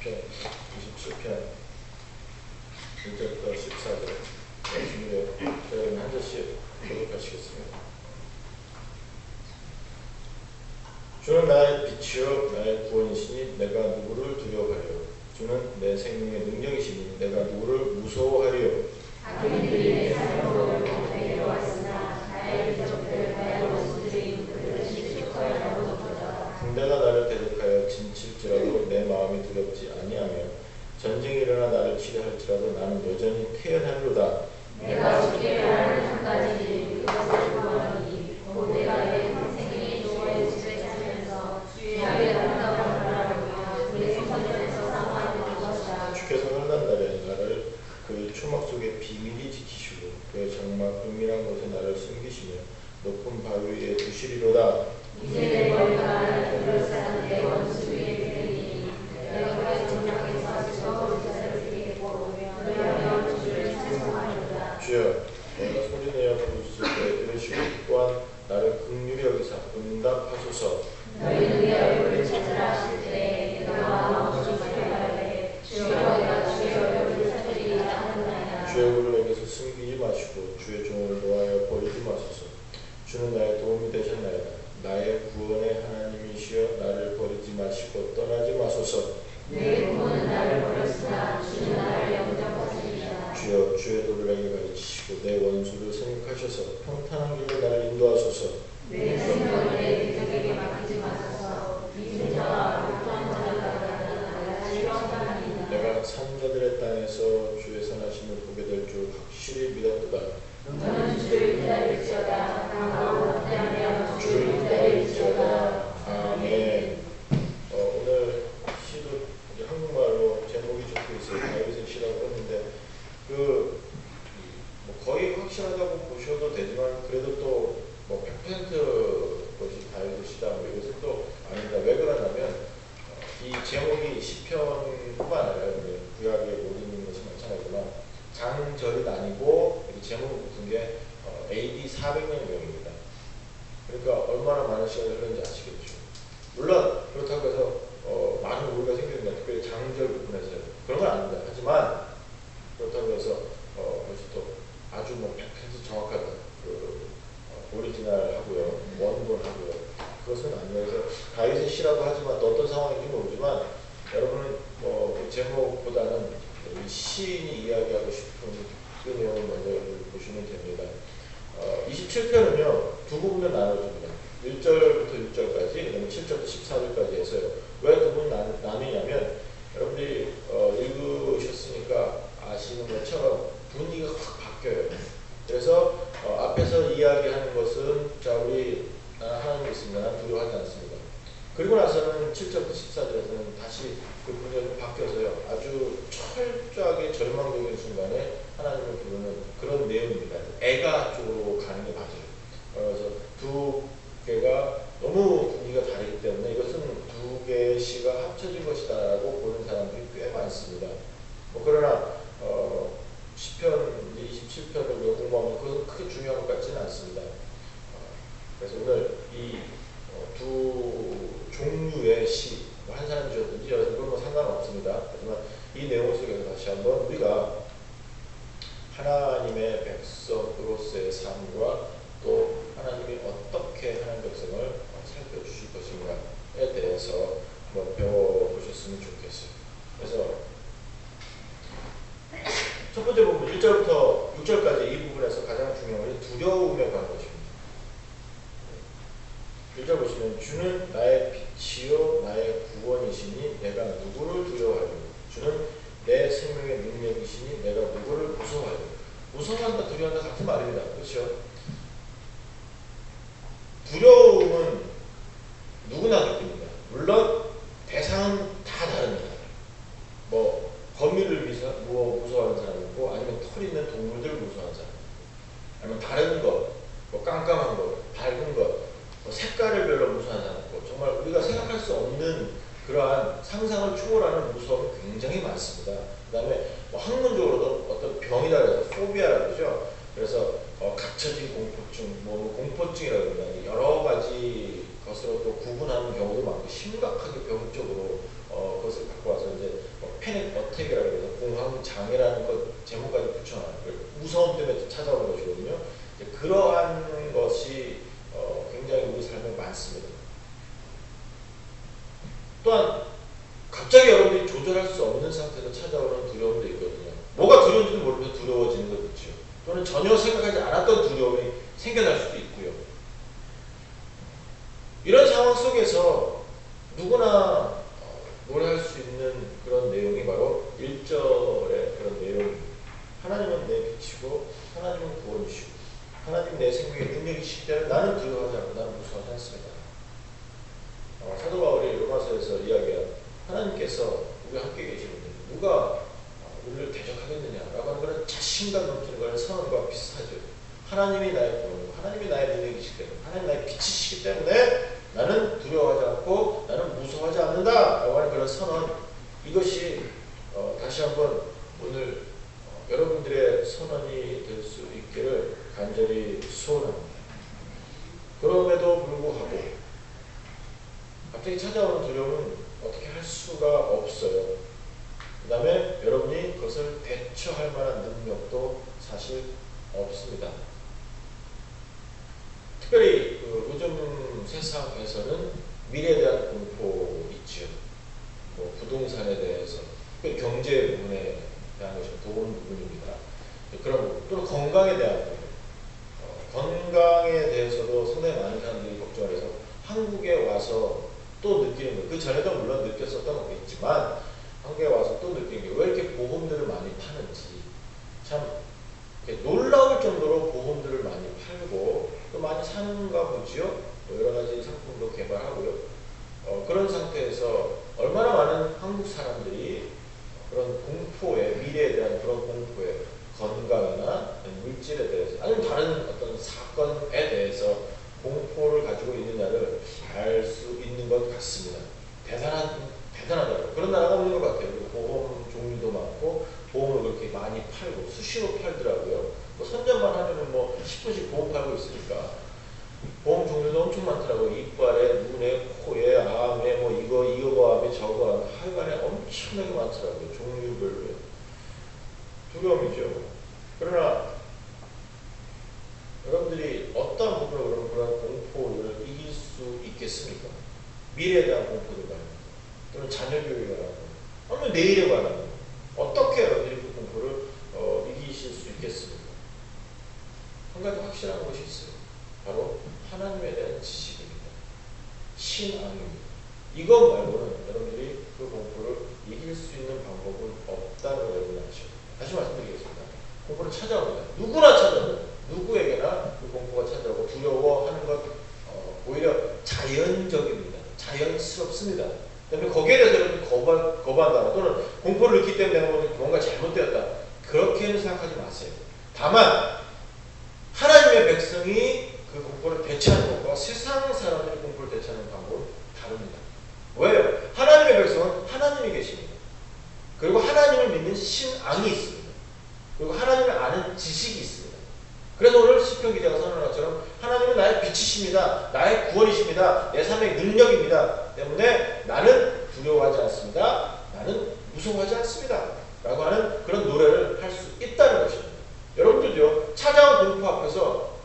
시편 27편 1절부터 14절 말씀을 여러분 한 절씩 교독하시겠습니다. 주는 나의 빛이요 나의 구원이시니 내가 누구를 두려워하리요. 주는 내 생명의 능력이시니 내가 누구를 무서워하리요. 악인들이 내 삶으로 내게 왔으나 나의 기적들 나의 원수들이 그들을 실족하여 나로 덮어져. 군대가 나를 대적하여 진칠지라도 내 마음이 두렵지 아니하며 전쟁이 일어나 나를 치려할지라도 나는 여전히 태연하리로다. 내가 죽게 하는 한 가지 그것을 구하노니 곧 내가 내 평생에 여호와의 집에 살면서 주의 아름다운 나라를 그의 성전에서 사모하는 것이다. 주께서 환난 날에 나를 그의 초막 속에 비밀히 지키시고 그의 정말 은밀한 곳에 나를 숨기시며 높은 바위 위에 두시리로다. 이제 내 머리가 둘러싼 내 원수 위에 되리니 내가 그의 정막에서 즐거운 기사를 드리겠고 그리하여 주를 찬송하리로다. 주여 내가 소리내어 부르짖을 때 들으시고 또한 나를 긍휼히 여기사 응답하소서. 너희는 내 얼굴을 찾으라 하실 때 내가 마음으로 기도하되 주여 내가 주의 얼굴을 찾으리라 하느니라. 주의 얼굴을 내게서 숨기지 마시고 주의 종을 놓아여 버리지 마소서. 주는 나의 도움이 되셨나이다. 나의 구원의 하나님이시여 나를 버리지 마시고 떠나지 마소서. 내 부모는 나를 버렸으나 주는 나를 영접하시리라. 주여 주의 도를 내게 가르치시고 내 원수를 생각하셔서 평탄한 길로 나를 인도하소서. 내 생명을 내 대적에게 맡기지 마소서. 믿은 자와 목도한 자가 내가 실망하리이다. 내가 산자들의 땅에서 주의 선하심을 보게 될 줄 확실히 믿었도다. 너는 주를 기다릴지어다. 강하고 확대하며 주를 주를 기다릴지어다. 아멘. 오늘 시도 이제 한국말로 제목이 적혀 있어요. 다윗의 시라고 했는데 뭐 거의 확실하다고 보셔도 되지만 그래도 또 뭐 100% 것이 다윗의 시다 뭐 이것은 또 아닙니다. 왜 그러냐면 이 제목이 시편뿐만 아니라 구약의 모든 것이 마찬가지지만 장절이 나뉘고 제목을 붙은 게 AD 400년경입니다. 그러니까 얼마나 많은 시간이 흐르는지 아시겠죠. 물론 그렇다고 해서 많은 오류가 생깁니다. 특별히 장절 부분에서요. 그런 건 아닙니다. 하지만 그렇다고 해서 그것이 또 아주 뭐 100% 정확하다. 오리지널하고요. 원본하고요. 그것은 아니에요. 그래서 다윗의 시라고 하지만 또 어떤 상황인지 모르지만 여러분은 그 제목보다는 이 시인이 이야기하고 싶은 그 내용을 먼저 보시면 됩니다. 27편은요 두 부분으로 나눠집니다. 1절부터 6절까지 그다음에 7절부터 14절까지 해서요. 왜 두 부분 나누냐면 여러분들이 읽으셨으니까 아시는 것처럼 분위기가 확 바뀌어요. 그래서 앞에서 이야기하는 것은 자 우리 하나님 믿습니다. 난 두려워하지 않습니다. 그리고 나서는 7절부터 14절에서는 다시 그 분위기가 좀 바뀌어서요. 아주 철저하게 절망적인 순간에 하나님을 부르는 그런 내용입니다. 애가 쪽으로 가는 게 맞아요. 그래서 두 개가 너무 분위기가 다르기 때문에 이것은 두 개의 시가 합쳐진 것이다라고 보는 사람들이 꽤 많습니다. 그러나 시편 27편을 우리가 공부하면 그것은 크게 중요한 것 같지는 않습니다. 그래서 오늘 이 두 종류의 시, 한 사람이 주었든지 여러분 뭐 상관없습니다. 하지만 이 내용 속에서 다시 한번 우리가 하나님의 백성으로서의 삶과 또 하나님이 어떻게 하나님 백성을 살펴주실 것인가에 대해서 한번 배워보셨으면 좋겠어요. 그래서 첫 번째 부분 1절부터 6절까지 이 부분에서 가장 중요한 것이 두려움에 관한 것입니다. 1절 보시면 주는 나의 빛이요 나의 구원이시니 내가 누구를 두려워하리요. 주는 내 생명의 능력이시니 내가 누구를 무서워하리요. 무서워한다 두려워한다 같은 말입니다. 그렇죠? 두려움은 누구나 느낍니다. 물론 대상은 다 다릅니다. 뭐 거미를 무서워하는 사람이 있고 아니면 털 있는 동물들 무서워하는 사람 아니면 다른 것, 뭐 깜깜한 것, 밝은 것, 뭐 색깔을 별로 무서워하는 사람 있고 정말 우리가 생각할 수 없는 그러한 상상을 초월하는 무서움이 굉장히 많습니다. 그 다음에 뭐 학문적으로도 어떤 병이라 해서 포비아라고 그러죠. 그래서 갇혀진 공포증, 뭐 공포증이라고 합니다. 여러 가지 것으로 또 구분하는 경우도 많고 심각하게 병적으로 그것을 갖고 와서 이제 패닉 어택이라고 해서 공황장애라는 것 제목까지 붙여놨고요. 무서움 때문에 찾아오는 것이거든요. 그러한 것이 굉장히 우리 삶에 많습니다. 또한 갑자기 여러분들이 조절할 수 없는 상태로 찾아오는 두려움도 있거든요. 뭐가 두려운지도 모르면서 두려워지는 것 있죠. 또는 전혀 생각하지 않았던 두려움이 생겨날 수도 있고요. 이런 상황 속에서 누구나 노래할 수 있는 그런 내용이 바로 1절의 그런 내용입니다. 하나님은 내 빛이고 하나님은 구원이시고 하나님 내 생명의 능력이시기 때문에 나는 두려워하지 않고 나는 무서워하지 않습니다. 사도 바울이 로마서에서 이야기한 하나님께서 우리와 함께 계시는데 누가 우리를 대적하겠느냐라고 하는 그런 자신감 넘치는 그런 선언과 비슷하죠. 하나님이 나의 구원이고 하나님이 나의 능력이시기 때문에 하나님이 나의 빛이시기 때문에 나는 두려워하지 않고 나는 무서워하지 않는다라고 하는 그런 선언, 이것이 다시 한번 오늘 여러분들의 선언이 될 수 있기를 간절히 소원합니다. 그럼에도 불구하고 갑자기 찾아오는 두려움은 어떻게 할 수가 없어요. 그 다음에 여러분이 그것을 대처할 만한 능력도 사실 없습니다. 특별히 요즘 세상에서는 미래에 대한 공포 있죠. 뭐 부동산에 대해서, 경제 부분에 대한 것이 보건 부분입니다. 그런 부분, 또는 건강에 대한 부분. 건강에 대해서도 상당히 많은 사람들이 걱정을 해서 한국에 와서 또 느끼는 거예요. 그 전에도 물론 느꼈었던 거겠지만 한국에 와서 또 느끼는 게 왜 이렇게 보험들을 많이 파는지 참 놀라울 정도로 보험들을 많이 팔고 또 많이 사는가 보지요. 여러 가지 상품도 개발하고요. 그런 상태에서 얼마나 많은 한국 사람들이 그런 공포에, 미래에 대한 그런 공포에, 건강이나 물질에 대해서 아니면 다른 어떤 사건에 대해서 공포를 가지고 있느냐를 알 수 있는 것 같습니다. 대단하더라고요. 그런 나라가 없는 것 같아요. 보험 종류도 많고 보험을 그렇게 많이 팔고 수시로 팔더라고요. 뭐 선전만 하면은 뭐 10분씩 보험 팔고 있으니까 보험 종류도 엄청 많더라고요. 이빨에, 눈에, 코에, 암에, 뭐 이거 암에, 저거 암에, 하여간에 엄청나게 많더라고요. 종류별로. 두려움이죠. 그러나 여러분들이 어떠한 부분으로 그런 공포를 이길 수 있겠습니까? 미래에 대한 공포도 말입니다. 또는 자녀 교육에 관한 거, 아니면 내일에 관한 거. 어떻게 여러분들이 그 공포를 이기실 수 있겠습니까? 한 가지 확실한 것이 있어요. 바로 하나님에 대한 지식입니다. 신앙입니다. 이것 말고는 여러분들이 그 공포를 이길 수 있는 방법은 없다는 걸 여러분이 아셔야 됩니다. 다시 말씀드리겠습니다. 공포는 찾아옵니다. 누구나 찾아옵니다. 누구에게나 그 공포가 찾아오고 두려워하는 것 오히려 자연적입니다. 자연스럽습니다. 그다음에 거기에 대해서 여러분 거부한다 또는 공포를 느끼기 때문에 내가 뭔가 잘못되었다 그렇게는 생각하지 마세요. 다만 하나님의 백성이 그 공포를 대처하는 것과 세상 사람들이 공포를 대처하는 방법은 다릅니다. 왜요? 하나님의 백성은 하나님이 계십니다. 그리고 하나님을 믿는 신앙이 있습니다. 그리고 하나님을 아는 지식이 있습니다. 그래서 오늘 시편 기자가 선언한 것처럼 하나님은 나의 빛이십니다. 나의 구원이십니다. 내 삶의 능력입니다. 때문에 나는 두려워하지 않습니다. 나는 무서워하지 않습니다. 라고 하는 그런 노래를 할 수 있다는 것입니다. 여러분들도요, 찾아온 공포 앞에서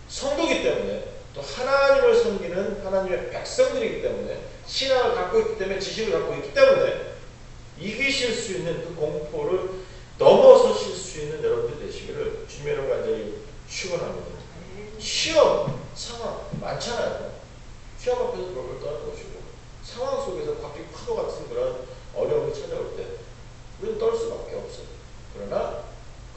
성도기 때문에 또 하나님을 섬기는 하나님의 백성들이기 때문에 신앙을 갖고 있기 때문에 지식을 갖고 있기 때문에 이기실 수 있는 그 공포를 넘어서실 수 있는 여러분들 되시기를 주님의 이름 간절히 축원합니다. 시험 상황 많잖아요. 시험 앞에서 그걸 떠나는 것이고 상황 속에서 갑자기 파도 같은 그런 어려움이 찾아올 때 우리는 떨 수밖에 없어요. 그러나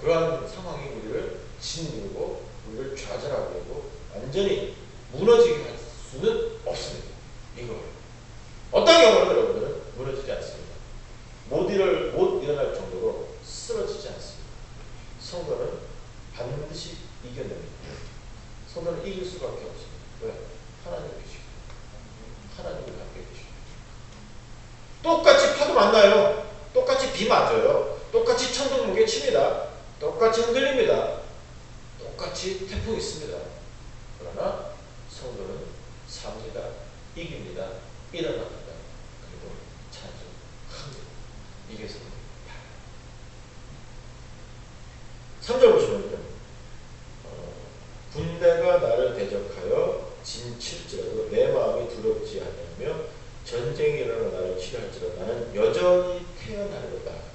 그러한 상황이 우리를 짓누르고 우리를 좌절하게 하고 완전히 무너지게 할 수는 없습니다. 이거예요. 어떤 경우는 여러분들은 무너지지 않습니다. 못 일어날 정도로 쓰러지지 않습니다. 성도는 반드시 이겨냅니다. 성도는 이길 수밖에 없습니다. 왜? 하나님이 계시기 때문에. 하나님이 함께 계시기 때문에. 똑같이 파도 만나요. 똑같이 비 맞아요. 똑같이 천둥번개 칩니다. 똑같이 흔들립니다. 똑같이 태풍이 있습니다. 그러나 성도는 삽니다. 이깁니다. 일어납니다. 그리고 찬송합니다. 이게 필요할지라도 나는 여전히 태어나려다.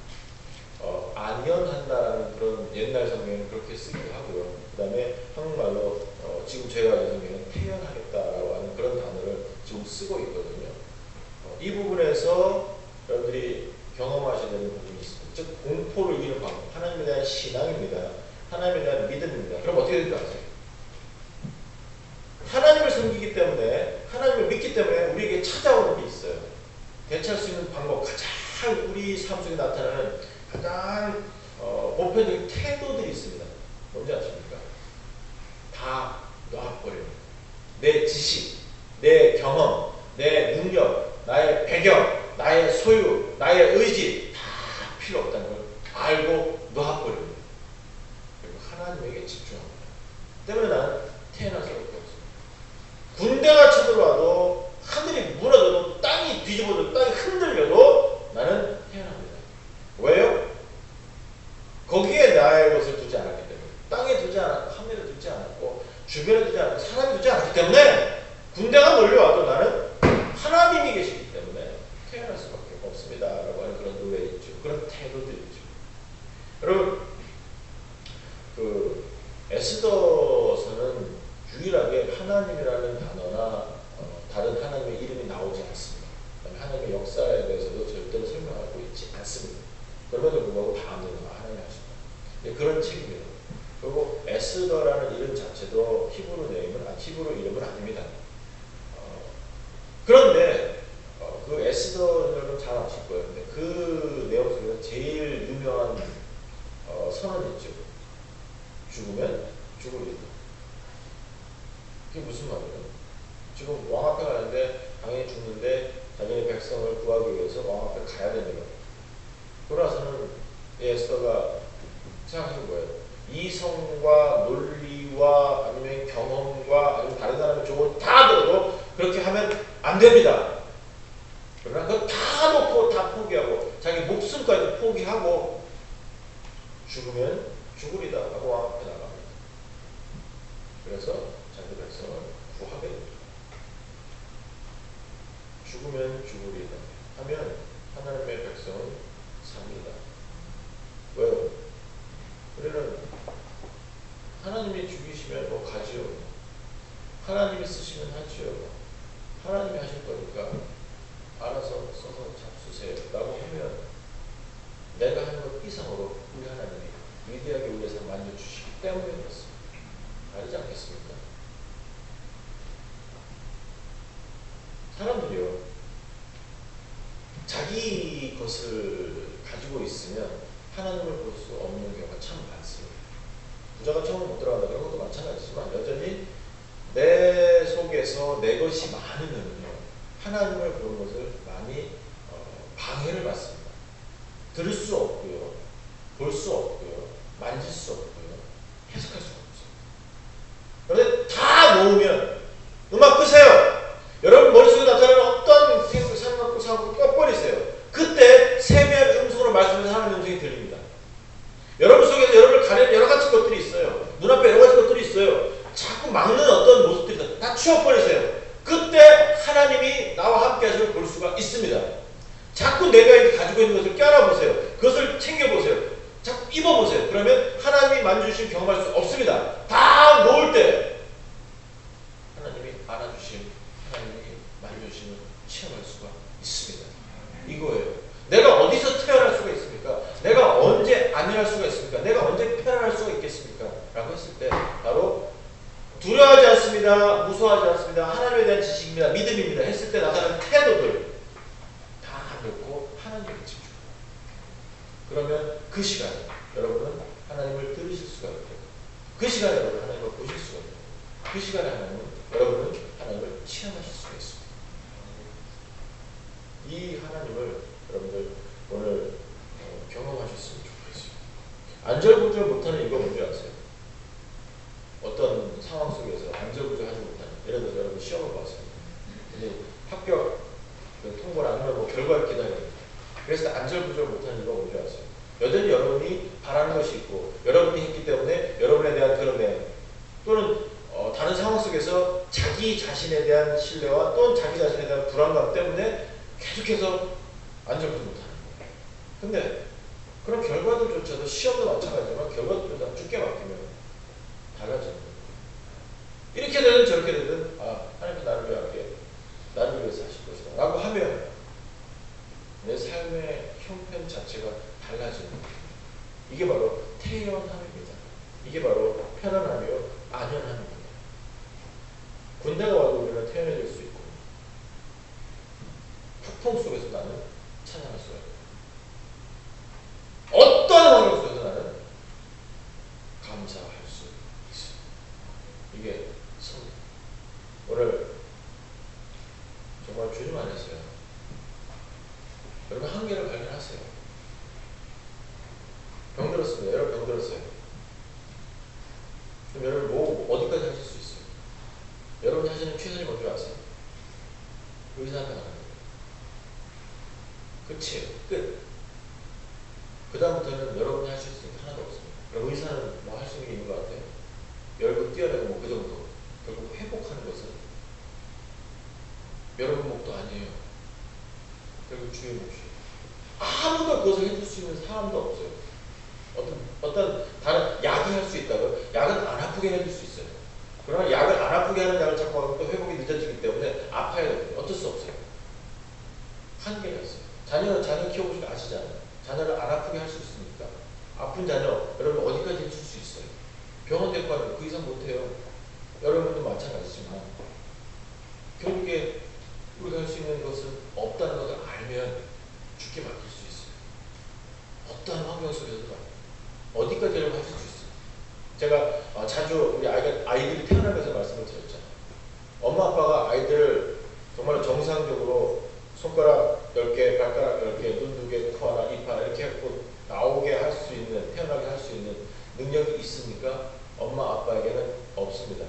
안연한다라는 그런 옛날 성경은 그렇게 쓰기도 하고요. 그 다음에 한국말로 지금 제가 가진 성경은 태어나겠다라고 하는 그런 단어를 지금 쓰고 있거든요. 이 부분에서 여러분들이 경험하셔야 되는 부분이 있습니다. 즉 공포를 이기는 방법, 하나님에 대한 신앙입니다. 하나님에 대한 믿음입니다. 그럼 어떻게 될지 아세요? 하나님을 섬기기 때문에, 하나님을 믿기 때문에 우리에게 찾아오는 게 있어요. 대처할 수 있는 방법, 가장 우리 삶 속에 나타나는 가장 보편적인 태도들이 있습니다. 뭔지 아십니까? 다 놔버려요. 내 지식, 내 경험, 내 능력, 나의 배경, 나의 소유, 나의 의지 다 필요 없다는 걸 알고 놔버려요. 그리고 하나님에게 집중합니다. 때문에 나는 태어날 수밖에 없어요. 군대가 쳐들어와도 하늘이 무너져도 땅이 뒤집어져도 땅이 흔들려도 나는 태어납니다. 왜요? 거기에 나의 것을 두지 않았기 때문에, 땅에 두지 않았고 하늘에 두지 않았고 주변에 두지 않았고 사람이 두지 않았기 때문에 군대가 몰려와도 나는 하나님이 계시기 때문에 태어날 수밖에 없습니다 라고 하는 그런 노래 있죠. 그런 태도들이 있죠. 여러분 그 에스더서는 유일하게 하나님이라는 단어나 다른 하나님의 이름이 나오지 않습니다. 하나님의 역사에 대해서도 절대로 설명하고 있지 않습니다. 그럼에도 불구하고 다 하나님이 하십니다. 그런 책입니다. 그리고 에스더라는 이름 자체도 히브로 이름은 아닙니다. 그런데 그 에스더는 잘 아실 거예요. 근데 그 내용 속에서 제일 유명한 선언이 있죠. 죽으면 죽으리라. 그게 무슨 말이에요? 지금 왕 앞에 가는데 당연히 죽는데 자기의 백성을 구하기 위해서 왕 앞에 가야 됩니다. 그러나서는 에스더가 생각하는 거예요. 이성과 논리와 아니면 경험과 아니면 다른 사람의 조언을 다 들어도 그렇게 하면 안 됩니다. 그러나 그거 다 놓고 다 포기하고 자기 목숨까지 포기하고 죽으면 죽으리다 하고 왕 앞에 나갑니다. 그래서 자기 백성을 구하게 됩니다. 죽으면 죽으리다 하면 하나님의 백성은 삽니다. 왜요? 우리는 하나님이 죽이시면 뭐 가지요. 하나님이 쓰시면 하지요. 하나님이 하실 거니까 알아서 써서 잡수세요 라고 하면 내가 하는 것 이상으로 우리 하나님이 위대하게 우리의 삶을 만져주시기 때문에 그렇습니다. 다르지 않겠습니까? 사람들이요, 자기 것을 가지고 있으면 하나님을 볼 수 없는 경우가 참 많습니다. 부자가 처음 못 들어간다 그런 것도 마찬가지지만 여전히 내 속에서 내 것이 많으면요 하나님을 보는 것을 많이 방해를 받습니다. 들을 수 없고요, 볼 수 없고요, 만질 수 없고요, 해석할 수가 없어요. 그런데 다 놓으면 음악 끄세요. 여러분 머릿속에 나타나는 어떤 생각고 꺼버리세요. 그때 세미한 음성으로 말씀해서 하나님의 음성이 들립니다. 여러분 속에서 여러분을 가리는 여러 가지 것들이 있어요. 눈앞에 여러 가지 것들이 있어요. 자꾸 막는 어떤 모습들이 있어요. 다 치워버리세요. 그때 하나님이 나와 함께 하시는 걸 볼 수가 있습니다. 자꾸 내가 가지고 있는 것을 껴안아보세요. 그것을 챙겨보세요. 자꾸 입어보세요. 그러면 하나님이 만져주신 경험할 수 없습니다. 다 놓을 때 하나님이 안아주신, 하나님이 만져주시는 체험할 수가 있습니다. 이거예요. 내가 어디서 태어날 수가 있습니까? 내가 언제 안일할 수가 있습니까? 내가 언제 편안할 수가 있겠습니까? 라고 했을 때 바로 두려워하지 않습니다. 무서워하지 않습니다. 하나님에 대한 지식입니다. 믿음입니다. 했을 때 나타나는 태도들 다 놓고 하나님께 집중합니다. 그러면 그 시간에 여러분은 하나님을 들으실 수가 있고 그 시간에 여러분은 하나님을 보실 수가 있고 그 시간에 여러분은 하나님을 체험하실 수가 있습니다. 이 하나님을 여러분들 오늘 경험하셨으면 좋겠어요. 안절부절 못하는 이유가 뭔지 아세요? 어떤 상황 속에서 안절부절하지 못하는, 예를 들어서 여러분 시험을 봤습니다. 근데 합격 통보를 아니면 뭐 결과를 기다립니다. 그래서 안절부절 못하는 이유가 뭔지 아세요? 여전히 여러분이 바라는 것이 있고 여러분이 했기 때문에 여러분에 대한 그런 내용 또는 다른 상황 속에서 자기 자신에 대한 신뢰와 또는 자기 자신에 대한 불안감 때문에 계속해서 안정도 못하는 거예요. 근데 그런 결과들조차도 시험도 마찬가지지만 결과들조차 죽게 맡기면 달라지는 거예요. 이렇게 되든 저렇게 되든 하나님께 나를 위하게 나를 위해서 하실 것이다 라고 하면 내 삶의 형편 자체가 달라지는 거예요. 이게 바로 태연함입니다. 이게 바로 편안하며 안연함입니다. 군대가 와도 우리는 태연해질 수 있고 폭풍 속에서 나는 찬양할 수가 있고 어떠한 환경 속에서 나는 감사할 수 있어요. 이게 성령. 오늘 정말 주님 안에서요. 여러분 한계를 발견하세요. 병들었습니다. 여러분 병들었어요. 그럼 여러분 뭐 어디까지 하실 수 있어요? 여러분이 하시는 최선이 뭔지 아세요? 의사 앞에 가는 거예요. 끝이에요. 끝. 그 다음부터는 여러분이 하실 수 있는 게 하나도 없습니다. 그럼 의사는 뭐 할 수 있는 게 있는 것 같아요? 열고 뛰어내고 뭐 그 정도. 결국 회복하는 것은 여러분 몫도 아니에요. 결국 주의 몫이에요. 아무도 그것을 해줄 수 있는 사람도 없어요. 어떤 다른 약이 할 수 있다고 약은 안 아프게 해줄 수 있어요. 그러나 약을 안 아프게 하는 약을 자꾸 하면 또 회복이 늦어지기 때문에 아파야 돼요. 어쩔 수 없어요. 한계가 있어요. 자녀는 자녀 키워보시고 아시잖아요. 자녀를 안 아프게 할 수 있습니까? 아픈 자녀 여러분 어디까지 해줄 수 있어요? 병원 데리고 가면 그 이상 못해요. 여러분도 마찬가지지만 결국에 우리가 할 수 있는 것은 없다는 것을 알면 죽게 맡길 수 있어요. 어떠한 환경 속에서도 어디까지 여러분 하실 수 있어요. 제가 자주 우리 아이들이 태어나면서 말씀을 드렸잖아요. 엄마 아빠가 아이들을 정말 정상적으로 손가락 10개, 발가락 10개, 눈 2개, 코 하나, 입 하나 이렇게 해서 나오게 할 수 있는, 태어나게 할 수 있는 능력이 있습니까? 엄마 아빠에게는 없습니다.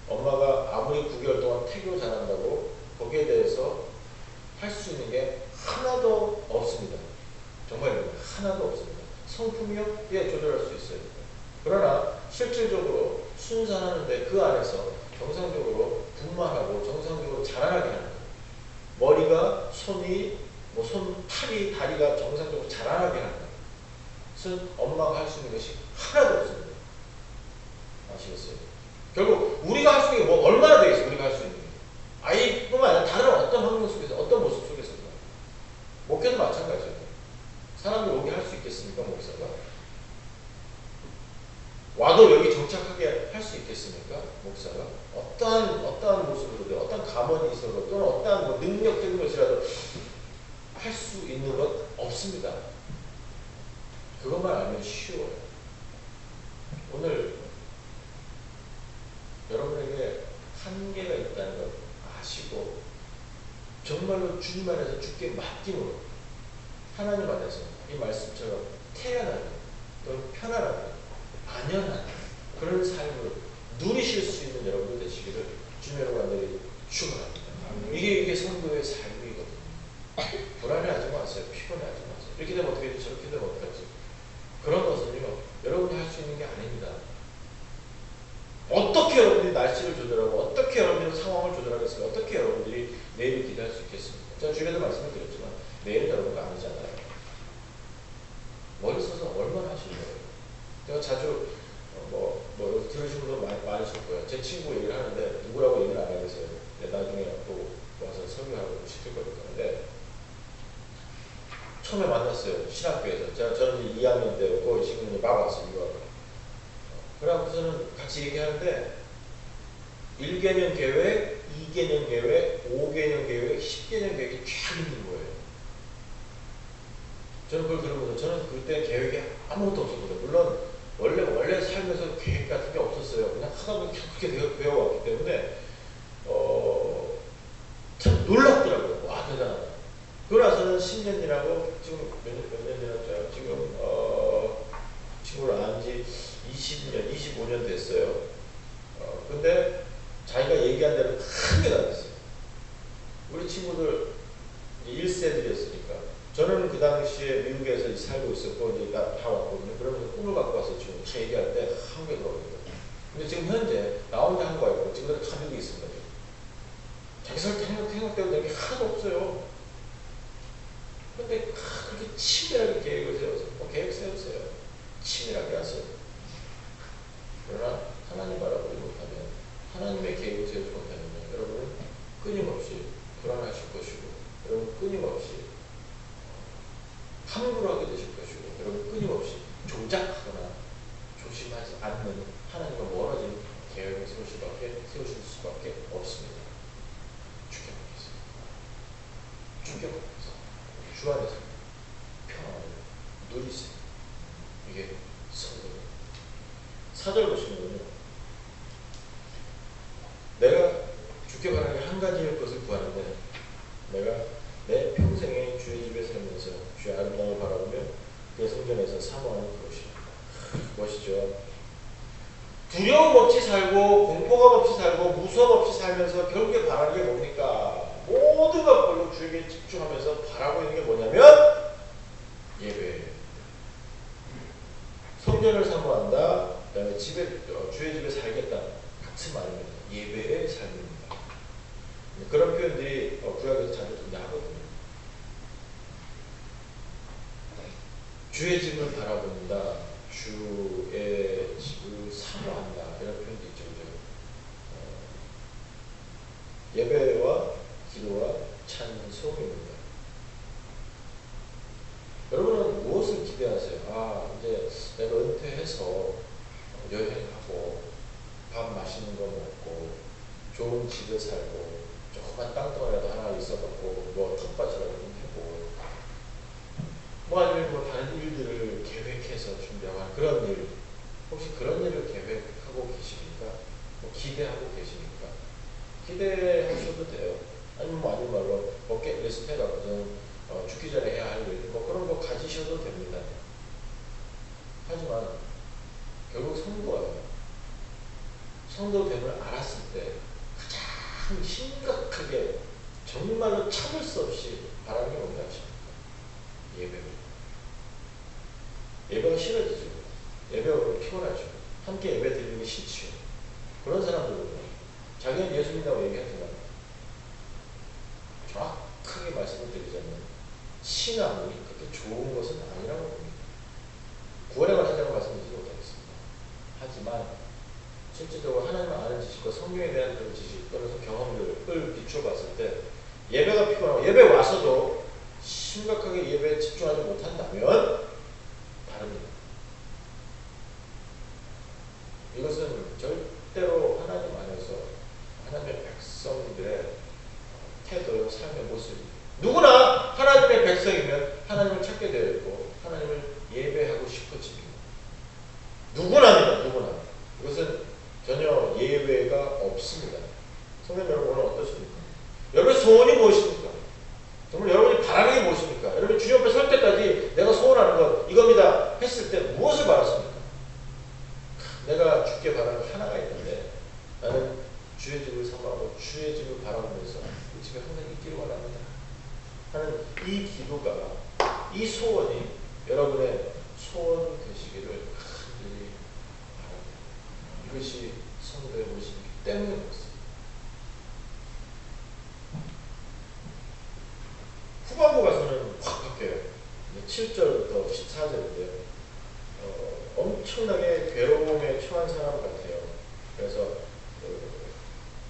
엄마가 아무리 9개월 동안 태교 잘한다고 거기에 대해서 할 수 있는 게 하나도 없습니다. 정말 하나도 없습니다. 성품이요? 예, 조절할 수 있어요. 그러나 실질적으로 순산하는데 그 안에서 정상적으로 분만하고 정상적으로 자라나게 하는 거예요. 머리가, 손이, 팔이, 다리가 정상적으로 자라나게 하는 것은 엄마가 할 수 있는 것이 하나도 없습니다. 아시겠어요? 결국 우리가 할 수 있는 게 얼마나 되겠어요? 우리가 할 수 있는 게. 아이뿐만 아니라 다른 어떤 환경 속에서, 어떤 모습 속에서도. 목회도 마찬가지예요. 사람들 오게 할 수 있겠습니까? 목사가? 와도 여기 정착하게 할 수 있겠습니까? 목사가? 어떠한 모습으로든, 어떠한 감언이 있어도, 또는 어떠한 능력적인 것이라도 할 수 있는 것 없습니다. 그것만 알면 쉬워요. 오늘 여러분에게 한계가 있다는 걸 아시고 정말로 주님 안에서 주께 맡김으로 하나님 안에서 이 말씀처럼 태연하게 또는 편안하게 안연한 그런 삶을 누리실 수 있는 여러분들 되시기를 주님 여러분들이 축원합니다. 이게 성도의 삶이거든요. 불안해하지 마세요. 피곤해하지 마세요. 이렇게 되면 어떻게 되지? 저렇게 되면 어떡하지? 그런 것은요 여러분이 할 수 있는 게 아닙니다. 어떻게 여러분들이 날씨를 조절하고 어떻게 여러분들이 상황을 조절하겠습니까? 어떻게 여러분들이 내일을 기대할 수 있겠습니까? 제가 주변에도 말씀을 드렸지만 내일은 여러분과 아니잖아요. 머리 써서 얼마나 하실 거예요? 제가 자주 여기 들으신 분도 많으실 거예요. 제 친구 얘기를 하는데 누구라고 얘기를 안 하겠어요. 나중에 또 와서 설교하고 시킬 거니까. 근데 처음에 만났어요. 신학교에서. 저는 2학년 때였고 지금 막 왔어요. 유학을. 그러고서는 같이 얘기하는데 1개년 계획, 2개년 계획, 5개년 계획, 10개년 계획이 쫙 있는 거예요. 저는 그걸 들으면서 저는 그때 계획이 아무것도 없었거든요. 물론 원래 살면서 계획 같은 게 없었어요. 그냥 하다 보니 그렇게 배워왔기 때문에 참 놀랍더라고요. 와 대단하다. 그러고 나서는 10년이라고 지금 몇 년 지났죠? 지금 친구를 안 지 20년, 25년 됐어요. 근데 자기가 얘기한 대로 크게 달랐어요. 우리 친구들 1세들이었으니까 저는 그 당시에 미국에서 살고 있었고 이제 다 왔거든요. 그러면서 꿈을 갖고 와서 지금 얘기할 때 한국에 들어오거든요. 근데 지금 현재 나 혼자 한국에 있고 지금 다 미국에 있습니다. 자기 살 생각되고 되는 게 하나도 없어요. 근데 그렇게 치밀하게 계획을 세워서 계획 세우세요. 치밀하게 하세요. 그러나 하나님 바라보지 못하면, 하나님의 계획을 세우지 못하면 여러분은 끊임없이 불안하실 것이고, 여러분 끊임없이 함부로하게 되실 것이고, 여러분 끊임없이 조작하거나 조심하지 않는 하나님과 멀어진 계획을 세우실 수밖에 없습니다. 죽여버리세요. 죽여버리세요. 주 안에서 평안을 누리세요. 이게 성도입니다. 4절 보시면요, 내가 주께 바라는 한 가지의 것을 구하는데 내가 내 평생에 주의 집에 살면서 주의 아름다움을 바라보며 그의 성전에서 사모하는 그것이다. 멋있죠? 두려움 없이 살고 공포감 없이 살고 무서움 없이 살면서 결국에 바라는 게 뭡니까? 모든 것들로 주에게 집중하면서 바라고 있는 게 뭐냐면 예배예요. 성전을 사모한다. 그다음에 주의 집에 살겠다. 같은 말입니다. 예배의 삶입니다. 그런 표현들이 구약에서 자주 등장하거든요. 주의 집을 바라본다. 주의 집을 사모한다. 이런 표현도 있죠. 그죠? 예배와 기도와 찬송입니다. 여러분은 무엇을 기대하세요? 이제 내가 은퇴해서 여행하고 밥 맛있는 거 먹고 좋은 집에 살고 조그만 땅덩어리라도 하나 있어갖고 뭐 텃밭이라도 좀 해보고 뭐 아니면 뭐 다른 일들을 계획해서 준비하고 그런 일, 혹시 그런 일을 계획하고 계십니까? 뭐 기대하고 계십니까? 기대하셔도 돼요. 아니면 뭐 아닌 말로 버킷리스트 해갖고는 죽기 전에 해야 할 일, 뭐 그런 거 가지셔도 됩니다. 하지만 결국 성도예요. 성도됨을 알았을 때 가장 심각하게 정말로 참을 수 없이 바라는 게 뭔지 아십니까? 예배입니다. 예배가 싫어지죠. 예배가 피곤하죠. 함께 예배 드리는 게 싫죠. 그런 사람들은 자기는 예수 믿는다고 얘기하지만 정확하게 말씀을 드리자면 신앙이 그렇게 좋은 것은 아니라고 봅니다. 구원에 관한 하자고 말씀드리지 못하겠습니다. 하지만 실질적으로 하나님을 아는 지식과 성경에 대한 그런 지식 또는 경험들을 비추어 봤을 때 예배가 피곤하고 예배 와서도 심각하게 예배에 집중하지 못한다면 다릅니다. 이것은 절대로 하나님 안에서 하나님의 백성들의 태도요, 삶의 모습입니다. 누구나 하나님의 백성이면 하나님을 찾게 되어 있고 하나님을 예배하고 싶어집니다. 누구나입니다. 누구나. 이것은 전혀 예외가 없습니다. 성도 여러분 오늘 어떠십니까? 여러분의 소원이 무엇입니까? 정말 여러분이 바라는 게 무엇입니까? 여러분이 주님 앞에 설 때까지 내가 소원하는 것 이겁니다 했을 때 무엇을 바랐습니까? 내가 주께 바라는 게 하나가 있는데 나는 주의 집을 사모하고 주의 집을 바라보면서 그 집에 항상 있기를 원합니다 하는 이 기도가, 이 소원이 여러분의 소원 되시기를 간절히 바랍니다. 이것이 성도의 모습이기 때문에 그렇습니다. 후반부 가서는 확 바뀌어요. 7절부터 14절인데 엄청나게 괴로움에 처한 사람 같아요. 그래서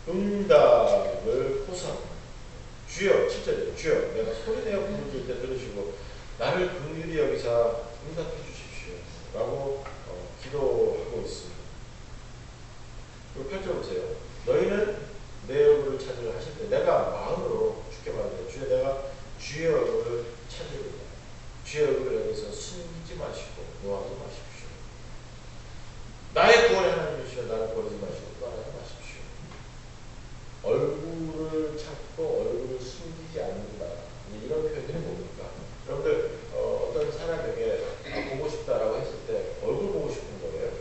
응답을 호소합니다. 주여, 7절에 주여 내가 소리내어 부를 때 들으시고 나를 긍휼히 여기사 응답해 주십시오 라고 기도하고 있습니다. 그리고 8절 보세요. 너희는 내 얼굴을 찾으려 하실 때 내가 마음으로 주께 말하되 주여 내가 주의 얼굴을 찾으리다. 주의 얼굴을 여기서 숨기지 마시고 노하지 마십시오. 나의 구원의 하나님이시여 나를 버리지 마시고 떠나지 마십시오. 얼굴을 찾고 얼굴을 숨기지 않는다. 이런 표현들이 뭡니까? 여러분들 어떤 사람에게 보고 싶다라고 했을 때 얼굴 보고 싶은 거예요.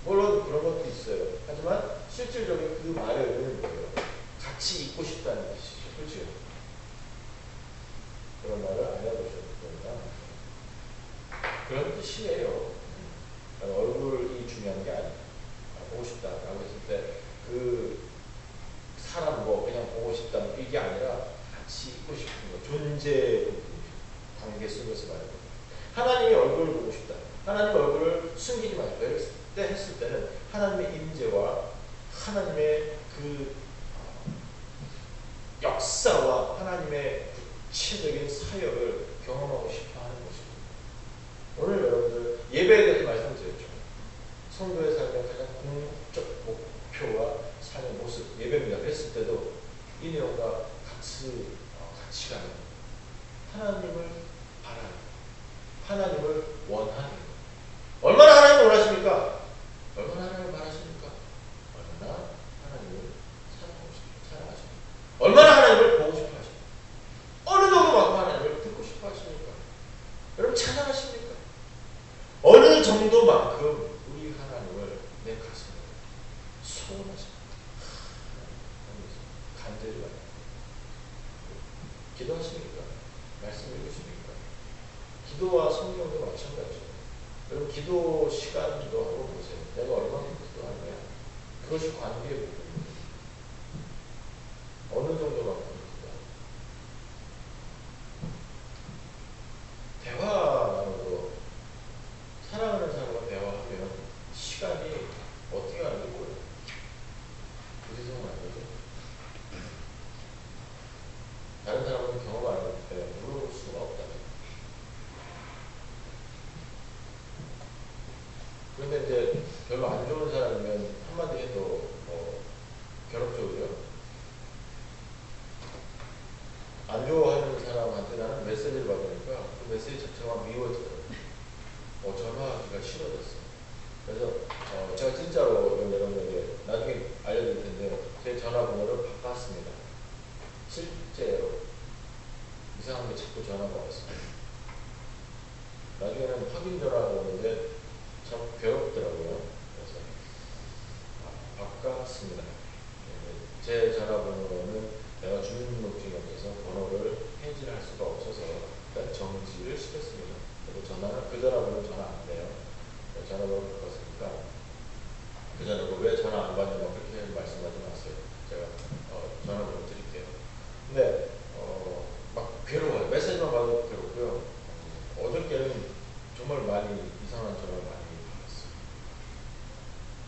물론 그런 것도 있어요. 하지만 실질적인 그 말의 의미는 뭐예요? 같이 있고 싶다는 뜻이죠. 그렇죠? 그런 말을 안 해보셨구나. 그런 뜻이에요. 얼굴이 중요한 게 아니에요. 보고 싶다라고 했을 때 그 사람 뭐 그냥 보고 싶다 이게 아니라 같이 있고 싶은 거, 존재의 부분. 관계 속에서 말입니다. 하나님의 얼굴을 보고 싶다. 하나님의 얼굴을 숨기지 말고 때 했을 때는 하나님의 임재와 하나님의 그 역사와 하나님의 구체적인 사역을 경험하고 싶어 하는 것입니다. 오늘 여러분들 예배에 대해서 말씀드렸죠. 성도의 삶의 가장 궁극적 목표와 삶의 모습, 예배입니다. 그랬을 때도 이 내용과 같이 가는 하나님을 바라는, 하나님을 원하는, 얼마나 하나님을 원하십니까? 얼마나 하나님을 바라십니까? 얼마나 하나님을 사랑하십니까? 얼마나 하나님을 보고 싶어 하십니까? 어느 정도만큼 하나님을 듣고 싶어 하십니까? 여러분 찬양하십니까? 어느 정도만큼 우리 하나님을 내 가슴에 소원하십니까? 간절히 바랍니다. 기도하십니까? 말씀 읽으십니까? 기도와 성경도 마찬가지죠. 여러분 기도 시간도 하고 보세요. 내가 얼마나 기도하냐. 그것이 관계의 부분입니다. 어느 정도만큼 기도하냐. 대화만으로 사랑하는 사람과 대화하면 시간이 어떻게 가는지 몰라요. 그래서 말이죠. 다른 사람은 경험 안 하는데 물어볼 수가 없다. 그런데 이제 별로 안 좋은 사람이면 한마디 해도 괴롭죠. 안 좋아하는 사람한테 나는 메시지를 받으니까 그 메시지 자체가 미워지더라고요. 전화하기가 싫어졌어. 그래서 제가 진짜로 여러분에게 나중에 알려드릴 텐데 제 전화번호를 바꿨습니다. 실제로 이상한 게 자꾸 전화가 왔어요. 나중에는 확인 전화가 오는데 참 괴롭더라고요. 그래서 바꿨습니다. 제 전화번호는 내가 주민등록증이 없어서 번호를 해지를 할 수가 없어서 정지를 시켰습니다. 그리고 그 전화번호는 전화 안 돼요. 전화번호 바꿨으니까 그 전화번호 왜 전화 안 받냐고 그렇게 말씀하지 마세요. 제가 전화번호 드릴게요. 근데 막 괴로워요. 메시지만 받아도 괴롭고요. 어저께는 정말 많이 이상한 전화를 많이 받았어요.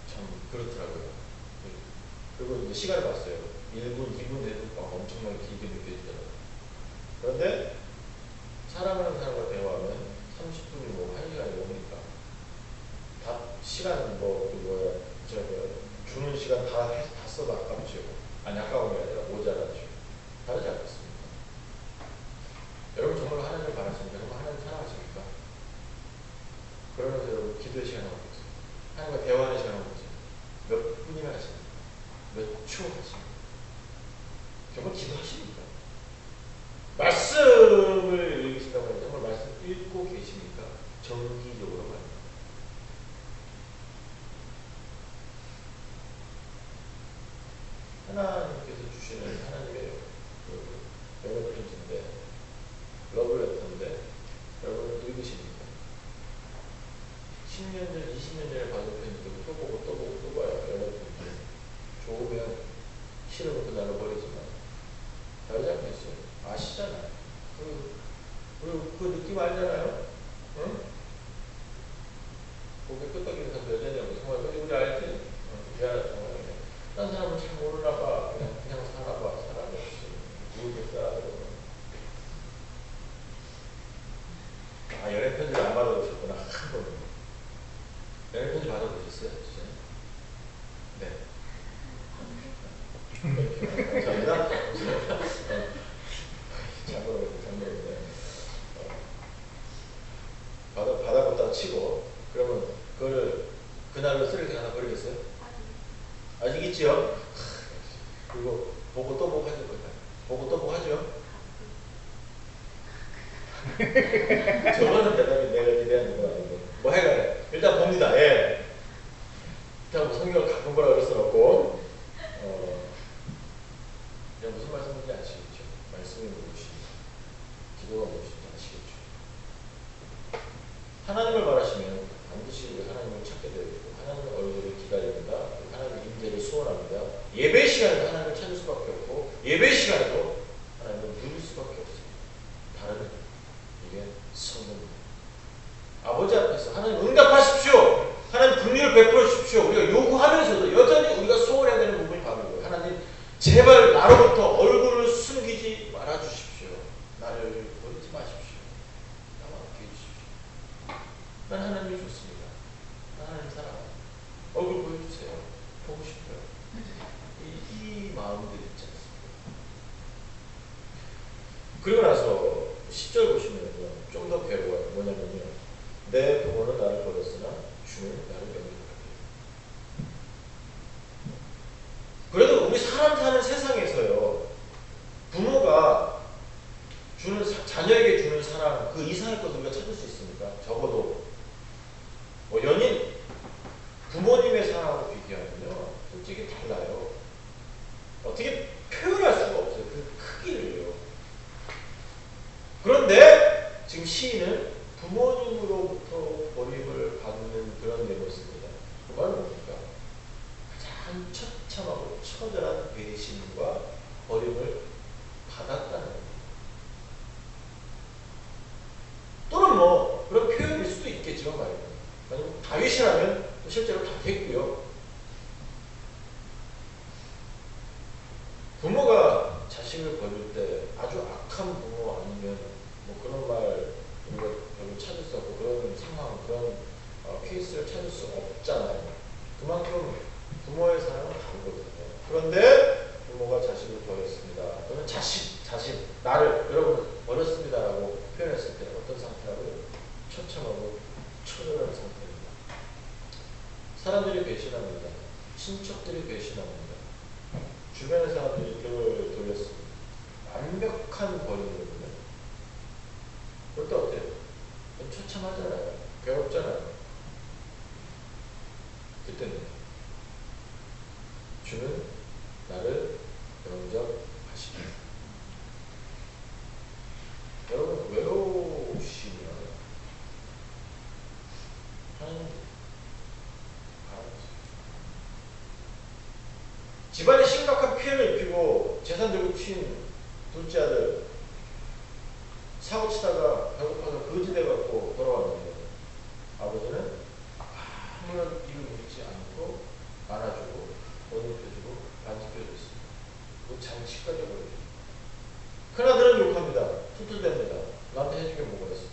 참 그렇더라고요. 그리고 이제 시간을 봤어요. 1분, 2분 돼도 막 엄청나게 길게 느껴지더라고요. 그런데 사랑하는 사람과 대화하면 30분이고 1시간이 오니까 시간 주는 시간 다 써도 아깝죠. 아니 아까운 게 아니라 모자라죠. 다르지 않겠습니까? 여러분 정말 하나님을 바라십니까? 정말 하나님 사랑하십니까? 그러면서 여러분 기도의 시간을 갖고 있어요. 하나님과 대화하는 시간을 갖고 있어요. 몇 분이나 하십니까? 몇 초 하십니까? 정말 기도하십니까? 말씀을 읽으신다고 하면 정말 말씀 읽고 계십니까? 정기적으로 말입니다. 하나님께서 주시는 하나님의 연애 편지인데 러브레터인데 여러분 읽으십니까? 10년 전, 20년 전에 받은 편지도 또 보고 또 보고 또 봐요. 연애 편지. 좋으면 싫으면 그날로 버리지만 다르지 않겠어요? 아시잖아요. 그 느낌 알잖아요? 응? 고개 끄덕이는 사람 여전히 정말 우리 알지? 미안하다. 딴 사람은 잘 모르나 봐. 그냥 살아봐. 사람이 없이. 모르겠다. 연애 편지를 안 받아보셨구나. 한 번. 연애 편지 받아보셨어요? 진짜? 네. 감사합니다. 잘모르겠네. 받아봤다가 치고, 그러면 그거를 그날로 쓰레기 하나 버리겠어요? 아직 있지요? 그리고 보고 또 보고 하죠. 보고 또 보고 하죠? 저거는 대답이 내가 기대하는 건 아니고 뭐 해가래. 일단 봅니다. 예. 일단 뭐 성경을 가끔 보라 그럴 순 없고 그냥 무슨 말씀인지 아시겠죠? 말씀이 무엇인지 기도가 무엇인지 아시겠죠? 하나님을 바라시면 반드시 우리 하나님을 찾게 되어 있고 하나님의 얼굴을 기다립니다. 하나님의 임재를 소원합니다. 예배 시간에도 하나님을 찾을 수밖에 없고 예배 시간에도 하나님을 누릴 수밖에 없습니다. 다른 이게 성도입니다. 아버지 앞에서 하나님 응답하십시오. 하나님 긍휼을 베풀어 주십시오. 우리가 요구하면서도 여전히 우리가 소홀해야 되는 부분이 바로 이거예요. 하나님 제발 나로부터 얼굴을 숨기지 말아 주십시오. 나를 버리지 마십시오. 나와 함께 해주십시오. 난 하나님이 좋습니다. 난 하나님 사랑합니다. 얼굴 보여주세요. 보고 싶어요. 이 마음들이 있지 않습니까? 그리고 나서 10절 보시면요. 좀 더 배워요. 뭐냐면요. 내 부모는 나를 버렸으나 주는 나를 영접하게. 그래도 우리 사람 사는 세상에서요. 부모가 자녀에게 주는 사랑 그 이상의 것을 우리가 찾을 수 있습니까? 적어도 뭐 연인 부모님의 사랑하고 비교하면요. 솔직히 달라요. 어떻게 표현할 수가 없어요. 그 크기를요. 그런데 지금 시인은 부모님으로부터 버림을 받는 그런 내용이었습니다. 그 말은 뭡니까? 가장 처참하고 처절한 배신과 버림을 받았다는 겁니다. 또는 뭐 그런 표현일 수도 있겠지만 말이에요. 다윗이라면 실제로 다 됐고요. 부모가 자식을 버릴 때 아주 악한 부모 아니면 뭐 그런 말 우리가 별로 찾을 수 없고 그런 상황, 그런 케이스를 찾을 수 없잖아요. 그만큼 부모의 사랑은 다르거든요. 그런데 부모가 자식을 버렸습니다. 또는 자신, 나를 여러분 버렸습니다라고 표현했을 때 어떤 상태라고요? 처참하고 처절한 상태입니다. 사람들이 배신합니다. 친척들이 배신합니다. 주변의 사람들이 등을 돌렸습니다. 완벽한 버림이거든요. 그럴 때 어때요? 좀 처참하잖아요. 괴롭잖아요. 그때는 주는 나를 영접하시기. 여러분 외로우시면 하나님 바라보세요. 집안에 심각한 피해를 입히고 재산 들고 튄 둘째 아들 사고 치다가 배고파서 거지돼 갖고 돌아왔는데 아버지는 아무런 이유 묻지 않고 안아주고 옷 입혀주고 반지 껴줬습니다. 그 장식까지 보여줍니다. 큰아들은 욕합니다. 투투댑니다. 나한테 해준 게 뭐가 있어?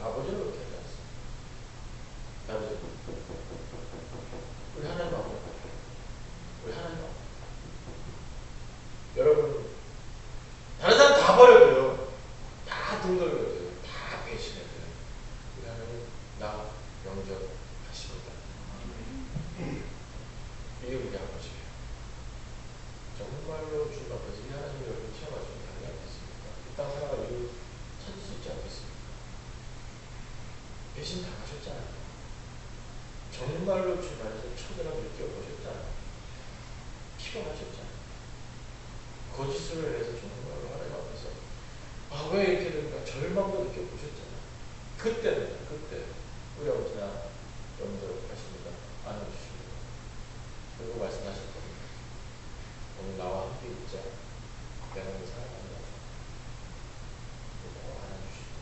아버지는 그렇게 하지 않습니다. 아버지, 우리 하나님 아버지, 우리 하나님 아버지. 여러분, 다른 사람 다 버려도요. 다 등돌려줘요. 다 배신해줘요. 우리 하나님 나 영접하십니다. 이게 우리 아버지예요. 정말로 주님 앞에서 이 하나님을 여러분 체험하시면 당연히 않겠습니까? 이 땅 살아갈 이유 찾을 수 있지 않겠습니까? 배신 당하셨잖아요. 정말로 주님 안에서 처절함을 느껴보셨잖아요. 피곤하셨잖아요. 거짓으로 인해서 정말로 하나님 앞에서 왜 이렇게 된가 절망도 느껴보셨잖아요. 그때는 그때 우리 아버지나 영접하십니다. 안아주십니다. 그리고 말씀하셨거든요. 오늘 나와 함께 있자. 내가 너 사랑한다. 그리고 안아주십니다.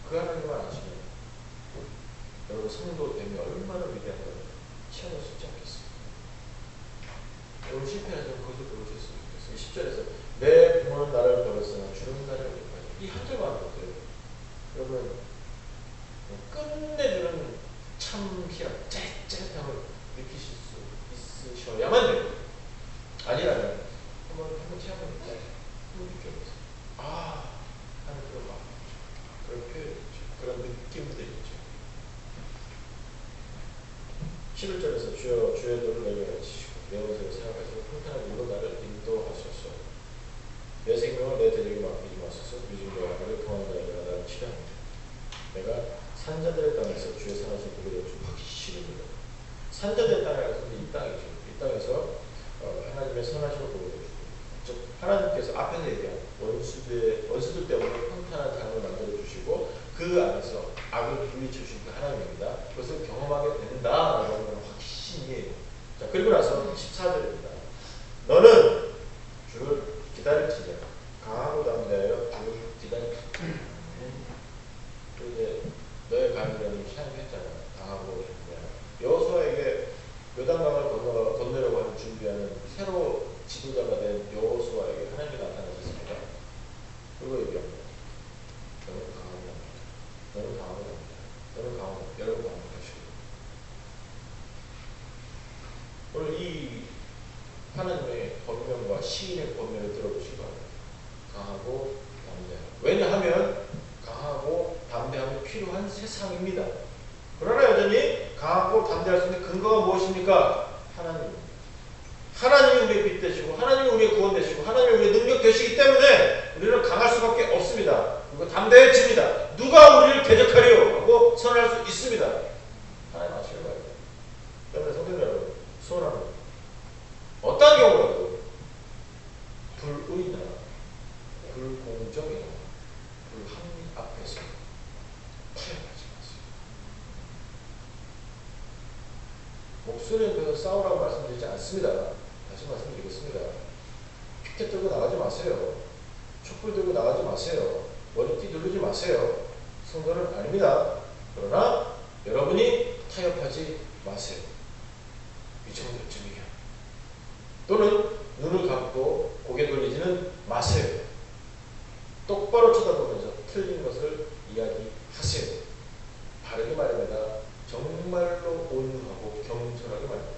그 하나님만 아시면 여러분 성도됨이 얼마나 위대한 걸 체험할 수 있지 않겠습니까? 여러분 실패해서 거기서 들어오셨으면 좋겠어요. 10절에서 내 부모는 나를 버렸으나 주는 나를 영접하지. 이 한 절만 보세요. 여러분 끝내주는 참 희락, 짜릿함을 느끼실 수 있으셔야만 돼요. 아니라면 한번 체험해보세요. 한번 느껴보세요. 하는 그런 마음, 그런 표현 있죠. 그런 느낌들 있죠. 11절에서 주의 도를 내게 가르치시고 내 옷을 생각하시고 평탄한 일로 나를 인도하소서. 내 생명을 내 대적에 맡기지 마소서. 요즘 내가 나를 통하는 자에게 나를 치료합니다. 내가 산자들의 땅에서 주의 선하신 복을 주 확실합니다. 산자들의 땅에 가서 이 땅이죠. 이 땅에서 하나님의 선하심을 복을 주고, 즉 하나님께서 앞에서 얘기한 원수들 때문에 평탄한 삶을 만들어 주시고 그 안에서 악을 물리쳐 주신 그 하나님입니다. 그것을 경험하게 된다라는 건 확신이에요. 자, 그리고 나서 14절입니다. 너는 주를 기다릴지니라. 강하고 담대하여 주를 기다릴지니라. 이상입니다. 그러나 여전히 강하고 담대할 수 있는 근거가 무엇입니까? 하나님. 하나님이 우리의 빛 되시고 하나님이 우리의 구원 되시고 하나님이 우리의 능력 되시기 때문에 우리는 강할 수밖에 없습니다. 그리고 담대해집니다. 누가 우리를 대적하리요? 하고 선언할 수 있습니다. 하나님 아시는 거예요. 때문에 성도 여러분, 소원합니다. 어떠한 경우라도 불의나 불공정이나 불합리 앞에서 타협하지 마세요. 목소리 옆에서 싸우라고 말씀드리지 않습니다. 다시 말씀드리겠습니다. 피켓 들고 나가지 마세요. 촛불 들고 나가지 마세요. 머리띠 누르지 마세요. 성도는 아닙니다. 그러나 여러분이 타협하지 마세요. 이 정도쯤이면. 또는 눈을 감고 고개 돌리지는 마세요. 똑바로 쳐다보면서 틀린 것을 이야기하세요. 바르게 말입니다. 정말로 온유하고 겸손하게 말입니다.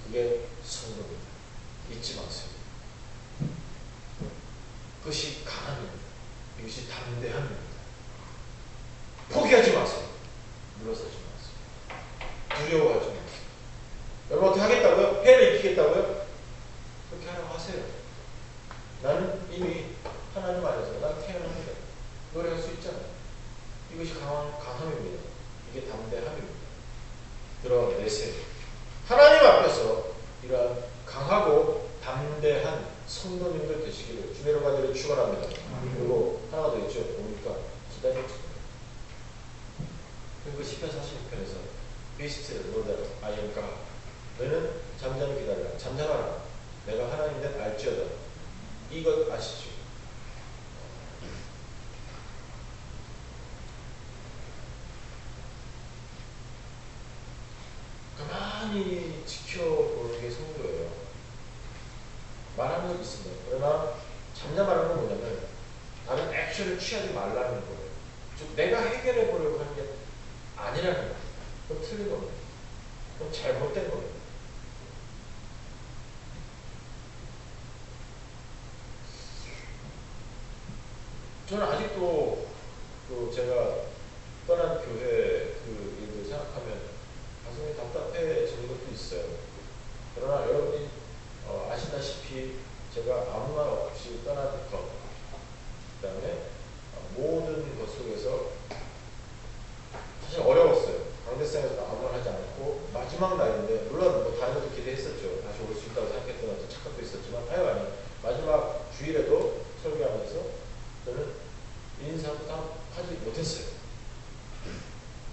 그게 성도입니다. 잊지 마세요. 그것이 강함입니다. 이것이 담대함입니다. 포기하지 마세요. 물러서지 마세요. 두려워하지 마세요. 여러분 어떻게 하겠다고요? 해를 입히겠다고요? 그렇게 하라고 하세요. 나는 이미 하나님 안에서 난 태어납니다. 노래할 수 있잖아요. 이것이 강함입니다. 이게 담대함입니다. 드러내세요. 하나님 앞에서 이러한 강하고 담대한 성도님들 되시기를 주님의 관계를 축원합니다. 그리고 하나가 더 있죠. 뭡니까? 기다리죠. 그리고 시편 46편에서 비스트 노대로 아이언가 너는 잠잠히 기다려라. 잠잠하라. 내가 하나님 된 알지어다. 이것 아시죠? 가만히 지켜보는 게 성도예요. 말하는 건 있습니다. 그러나 잠잠하는 건 뭐냐면 다른 액션을 취하지 말라는 거예요. 즉 내가 해결해 보려고 하는 게 아니라는 거예요. 그건 틀린 겁니다. 그건 잘못된 겁니다. 저는 아직도 제가 떠난 교회 그 일을 생각하면 가슴이 답답해지는 것도 있어요. 그러나 여러분이 아시다시피 제가 아무 말 없이 떠난 것, 그 다음에 모든 것 속에서 사실 어려웠어요. 강대상에서도 아무 말 하지 않고 마지막 날인데 물론 뭐 다른 것도 기대했었죠. 다시 올 수 있다고 생각했던 어떤 착각도 있었지만 하여간에 마지막 주일에도 설교하면서 저는 인사도 다 하지 못했어요.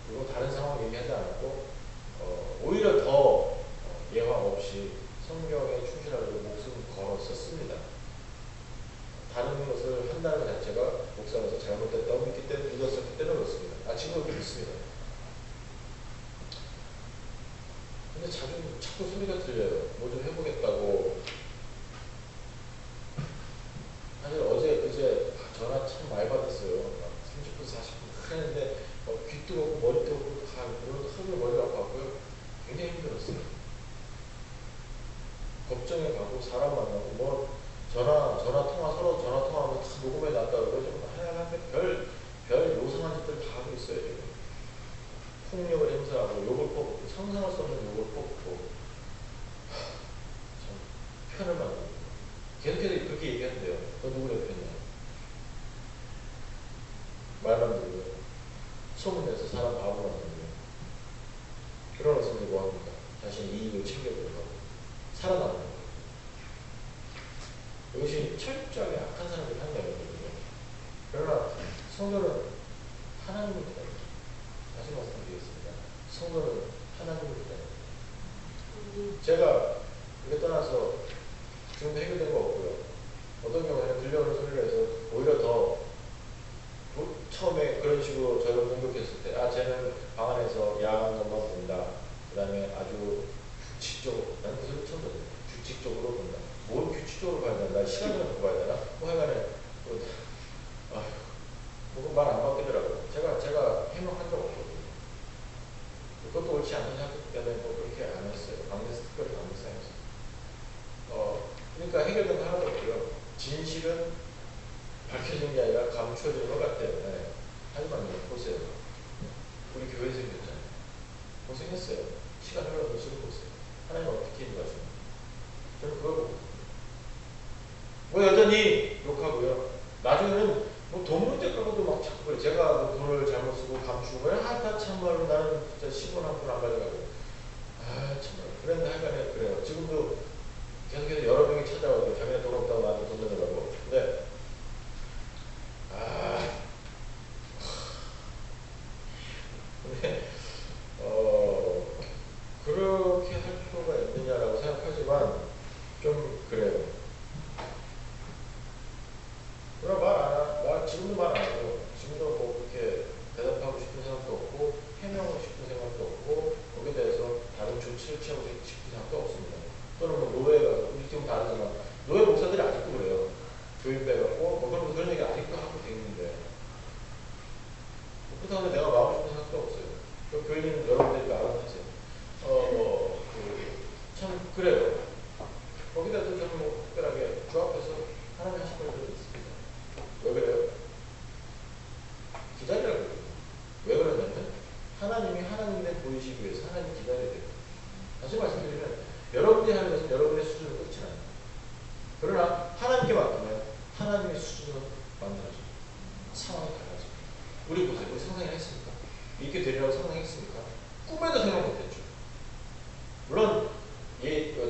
그리고 다른 상황 얘기하지 않았고 오히려 더 예화 없이 성경에 충실하려고 목숨 걸었었습니다. 다른 것을 한다는 것 자체가 목사로서 잘못됐다고 믿었었기 때문에 그렇습니다. 지금도 믿습니다. 근데 자꾸 소리가 들려요. 뭐 좀 해보겠다고. 사실 어제 그제 전화 참 많이 받았어요. 30분 40분 했는데 귀 뜨겁고 머리 뜨겁고 다 하루 머리가 아팠고요. 굉장히 힘들었어요. 걱정해 가고 사람 만나고 뭐 전화 통화 서로 전화 통화하면 다 녹음해 놨다고 좀 하얀데 별 요상한 짓들 다 하고 있어요. 지금. 폭력을 행사하고 욕을 퍼붓고 상상할 수 없는 욕을 퍼붓고 참 편을 만들고 계속해서 그렇게 얘기한대요. 너 누구를 편이야? 말만 들고요. 소문내서 사람 바보 만들고요. 그런 것을 뭐합니까? 자신의 이익을 챙겨보려고 하고 살아남는 거예요. 이것이 철저하게 악한 사람들이 하는 거거든요. 그러나 성도는 하나님입니다. 다시 말씀드리겠습니다. 성도는 하나님입니다. 제가 이렇게 떠나서 지금도 해결된 거 없고요. 어떤 경우에는 들려오는 소리를 해서 오히려 더 처음에 그런 식으로 저를 공격했을 때 쟤는 방 안에서 야한 것만 본다. 그 다음에 아주 규칙적으로 난 그 소리 처음 들었어요. 규칙적으로 본다. 뭘 규칙적으로 봐야 되나? 나 시간을 갖고 봐야 되나? 뭐 하여간에 말 안 바뀌더라고요. 제가 해명한 적 없거든요. 그것도 옳지 않은 생각 때문에 뭐 그렇게 안 했어요. 특별히 강대상에서. 그러니까 해결된 거 하나도 없고요. 진실은 밝혀지는 게 아니라 감추어지는 것 같아요. 네. 하지만요. 보세요. 우리 교회 생겼잖아요. 고생했어요. 시간 흘러서 지금 보세요. 하나님 어떻게 인도하시나요? 저는 그걸 보고 뭐 여전히 욕하고요. 나중에는 뭐 돈 문제 갖고도 막 자꾸 그래. 제가 뭐 돈을 잘못 쓰고 감추고 다 참말로 나는 진짜 10원 한 푼 안 가져가고 정말 그랬는데 하여간에 그래요. 지금도 계속해서 여러 명이 찾아와도 자기네 돈 없다고 나한테 돈 내더라고. 근데 근데 그렇게 할 필요가 있느냐라고 생각하지만 좀 그래요. 그럼 지금도 말 안 하고 지금도 뭐 그렇게 대답하고 싶은 생각도 없고 해명하고 싶은 생각도 없고 거기에 대해서 다른 조치를 취하고 싶은 생각도 없습니다. 또는 뭐 노예가 우리 지금 다 알지만 노예 목사들이 아직도 그래요. 교인 빼갖고 뭐 그런 얘기 아직도 하고 있는데 그렇다고 내가 말하고 싶은 생각도 없어요. 그 교인은 여러분들이 알아서 하세요. 참 그래요. 거기다도 저는 뭐 특별하게 주 앞에서 하나님 하신 것들이 있습니다. 왜 그래요? 기다리라고 그래요. 왜 그러냐면 하나님이 하나님에 보이시기 위해서 하나님 기다려야 돼요. 다시 말씀드리면 여러분이 하는 것은 여러분의 수준을 끝이 나요. 그러나 하나님께 맡기면 하나님의 수준을 만들어줘요. 상황이 달라져요. 우리 보세요. 우리 상상을 했습니까? 이렇게 되리라고 상상했습니까? 꿈에도 생각 못했죠. 물론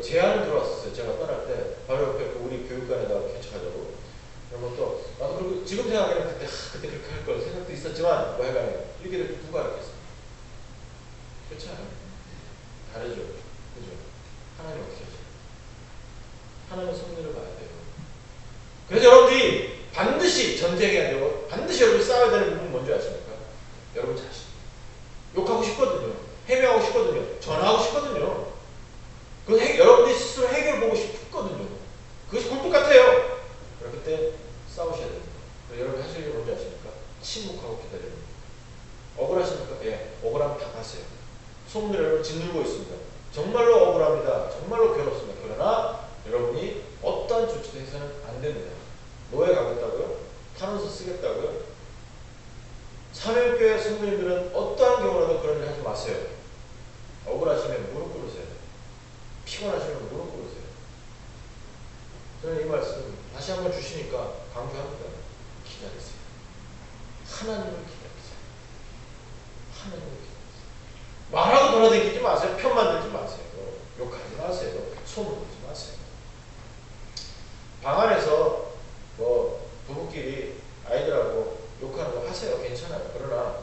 제안이 들어왔었어요. 제가 떠날 때 바로 옆에 우리 교육관에다가 개척하자고. 그런 것도 나도 그리고 지금 생각하기에는 그때 그렇게 할 걸 생각도 있었지만 뭐 해가네. 이렇게 될 때 누가 알겠어? 그렇지 않아요? 다르죠. 그죠? 하나님 어떻게 하죠? 하나님의 섭리를 봐야 돼요. 그래서 여러분들이 반드시 전쟁해야 되고 반드시 여러분이 싸워야 되는 부분은 뭔지 아십니까? 여러분 자신. 욕하고 싶거든요. 해명하고 싶거든요. 전화하고 싶거든요. 여러분들이 스스로 해결 보고 싶거든요. 그것이 굴뚝 같아요. 그때 싸우셔야 됩니다. 여러분 하실 일이 뭔지 아십니까? 침묵하고 기다리는 거예요. 억울하십니까? 예, 억울하면 당하세요. 소문을 여러분 짓누르고 있습니다. 정말로 억울합니다. 정말로 괴롭습니다. 그러나 여러분이 어떠한 조치도 해서는 안 됩니다. 노예 가겠다고요? 탄원서 쓰겠다고요? 사명교회 성도님들은 어떠한 경우라도 그런 일 하지 마세요. 억울하시면 무릎 꿇으세요. 피곤하시면 무릎 꿇으세요. 저는 이 말씀 다시 한번 주시니까 강조합니다. 기다리세요. 하나님을 기다리세요. 하나님을 기다리세요. 말하고 돌아다니지 마세요. 편 만들지 마세요. 욕하지 마세요. 소문 내지 마세요. 방 안에서 뭐 부부끼리 아이들하고 욕하는 거 하세요. 괜찮아요. 그러나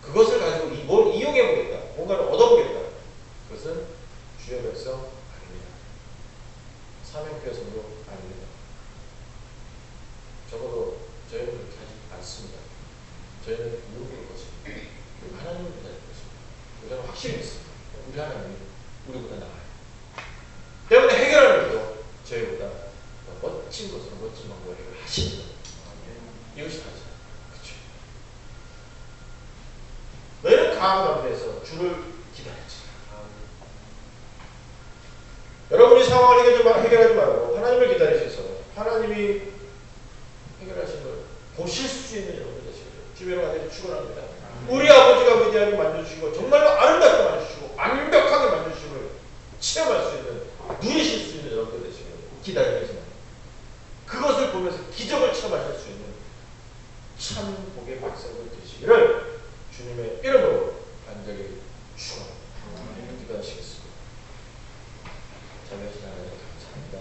그것을 가지고 뭘 이용해보겠다. 뭔가를 얻어보겠다. 그것은 주의 백성 아닙니다. 사명교회 성도 아닙니다. 적어도 저희는 그렇게 하지 않습니다. 저희는 누구를 것입니다. 하나님을 기다릴 것입니다. 저는 확실히 믿습니다. 우리 하나님이 우리보다 나아요. 때문에 해결하는 것도 저희보다 더 멋진 것으로 멋진 방법을 해결하십니다. 이것이 다죠. 그렇죠. 너희는 강한 가운데서 주를 기다리지. 여러분이 상황을 해결하지 말고 하나님을 기다리셔서 하나님이 해결하신 걸 보실 수 있는 여러분들 되시기를 주님으로 간절히 축원합니다. 우리 아버지가 위대하게 만져주시고 정말로 아름답게 만져주시고 완벽하게 만져주심을 체험할 수 있는 누리실 수 있는 여러분들 되시기를 기다리고 계십니다. 그것을 보면서 기적을 체험하실 수 있는 참 복의 백성들 되시기를 주님의 이름으로 간절히 축원합니다. 기도하시겠습니다. 자비하신 하나님 감사합니다.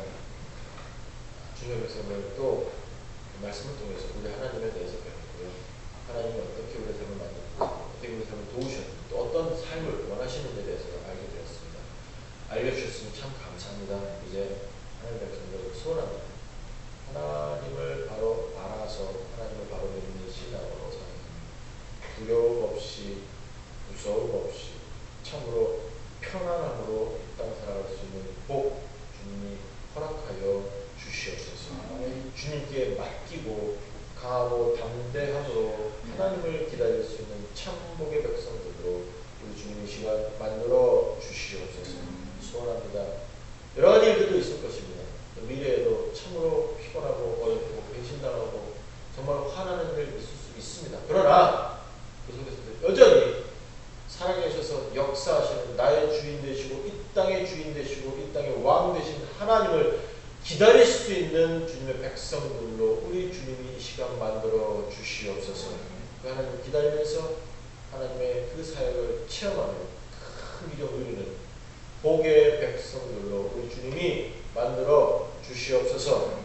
주님의 백성들 또 말씀을 통해서 우리 하나님에 대해서 배웠고요. 하나님이 어떻게 우리 삶을 만들고 어떻게 우리 삶을 도우셨고 또 어떤 삶을 원하시는지에 대해서 알게 되었습니다. 알려주셨으니 참 감사합니다. 이제 하나님 백성들 소원합니다. 하나님을 바로 알아서 하나님을 바로 믿는 신앙으로 사는 두려움 없이 무서움 없이 참으로 편안함으로 이 땅을 살아갈 수 있는 복 주님이 허락하여 주시옵소서. 주님께 맡기고 강하고 담대함으로 하나님을 기다릴 수 있는 참복의 백성들로 우리 주님의 시간 만들어 주시옵소서. 소원합니다. 여러 가지 일들도 있을 것입니다. 미래에도 참으로 피곤하고 어렵고 배신당하고 정말 화나는 일 있을 수 있습니다. 그러나 그것을 백성들로 우리 주님이 이 시간 만들어 주시옵소서. 그 하나님 기다리면서 하나님의 그 사역을 체험하는 큰 위력 누리는 복의 백성들로 우리 주님이 만들어 주시옵소서.